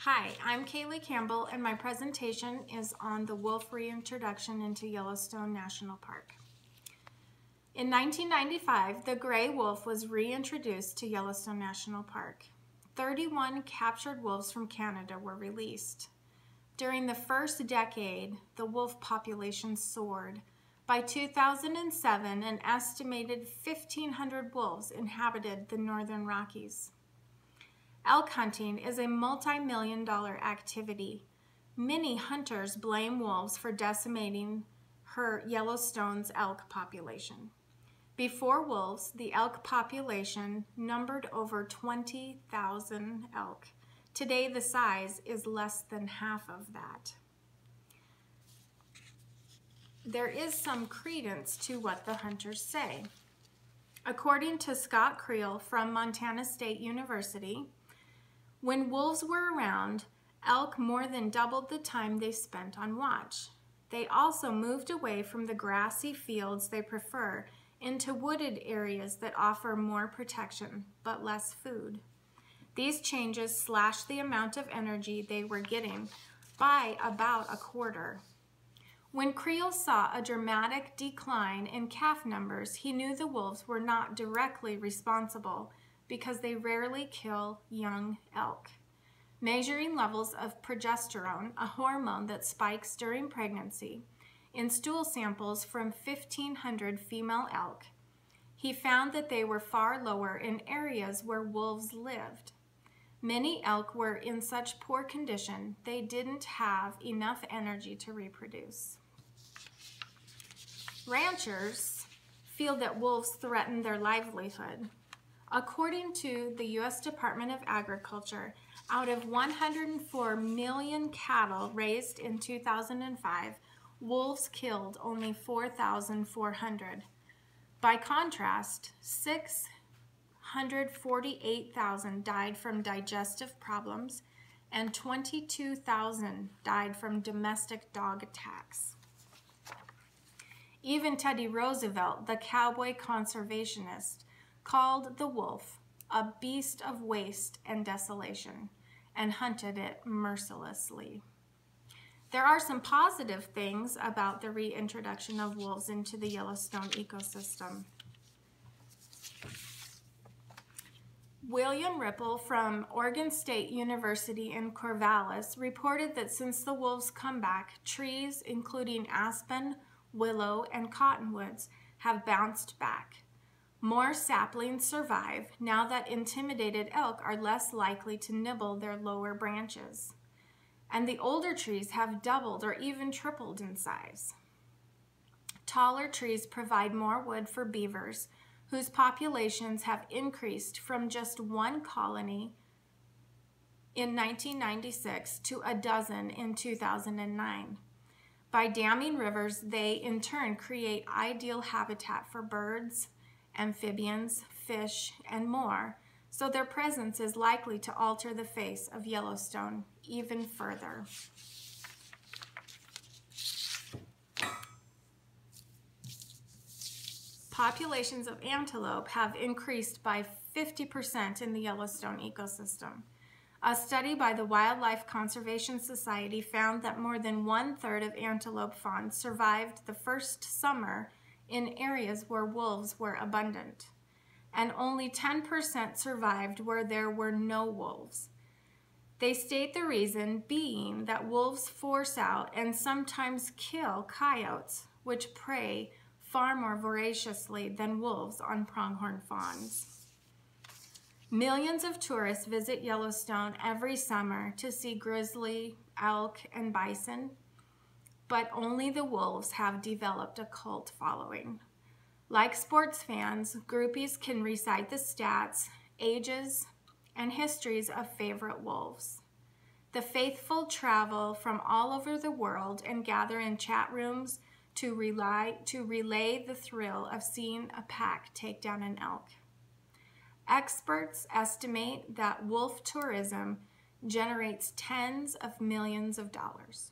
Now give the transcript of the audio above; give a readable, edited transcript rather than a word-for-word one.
Hi, I'm Kaylee Campbell, and my presentation is on the wolf reintroduction into Yellowstone National Park. In 1995, the gray wolf was reintroduced to Yellowstone National Park. 31 captured wolves from Canada were released. During the first decade, the wolf population soared. By 2007, an estimated 1,500 wolves inhabited the northern Rockies. Elk hunting is a multi-million-dollar activity. Many hunters blame wolves for decimating Yellowstone's elk population. Before wolves, the elk population numbered over 20,000 elk. Today, the size is less than half of that. There is some credence to what the hunters say. According to Scott Creel from Montana State University, when wolves were around, elk more than doubled the time they spent on watch. They also moved away from the grassy fields they prefer into wooded areas that offer more protection but less food. These changes slashed the amount of energy they were getting by about a quarter. When Creel saw a dramatic decline in calf numbers, he knew the wolves were not directly responsible because they rarely kill young elk. Measuring levels of progesterone, a hormone that spikes during pregnancy, in stool samples from 1,500 female elk, he found that they were far lower in areas where wolves lived. Many elk were in such poor condition they didn't have enough energy to reproduce. Ranchers feel that wolves threaten their livelihood. According to the U.S. Department of Agriculture, out of 104 million cattle raised in 2005, wolves killed only 4,400. By contrast, 648,000 died from digestive problems and 22,000 died from domestic dog attacks. Even Teddy Roosevelt, the cowboy conservationist, called the wolf a beast of waste and desolation and hunted it mercilessly. There are some positive things about the reintroduction of wolves into the Yellowstone ecosystem. William Ripple from Oregon State University in Corvallis reported that since the wolves' comeback, trees including aspen, willow, and cottonwoods have bounced back. More saplings survive now that intimidated elk are less likely to nibble their lower branches. And the older trees have doubled or even tripled in size. Taller trees provide more wood for beavers, whose populations have increased from just one colony in 1996 to a dozen in 2009. By damming rivers, they in turn create ideal habitat for birds, amphibians, fish, and more, so their presence is likely to alter the face of Yellowstone even further. Populations of antelope have increased by 50% in the Yellowstone ecosystem. A study by the Wildlife Conservation Society found that more than 1/3 of antelope fawns survived the first summer in areas where wolves were abundant, and only 10% survived where there were no wolves. They state the reason being that wolves force out and sometimes kill coyotes, which prey far more voraciously than wolves on pronghorn fawns. Millions of tourists visit Yellowstone every summer to see grizzly, elk, and bison, but only the wolves have developed a cult following. Like sports fans, groupies can recite the stats, ages, and histories of favorite wolves. The faithful travel from all over the world and gather in chat rooms to relay the thrill of seeing a pack take down an elk. Experts estimate that wolf tourism generates tens of millions of dollars.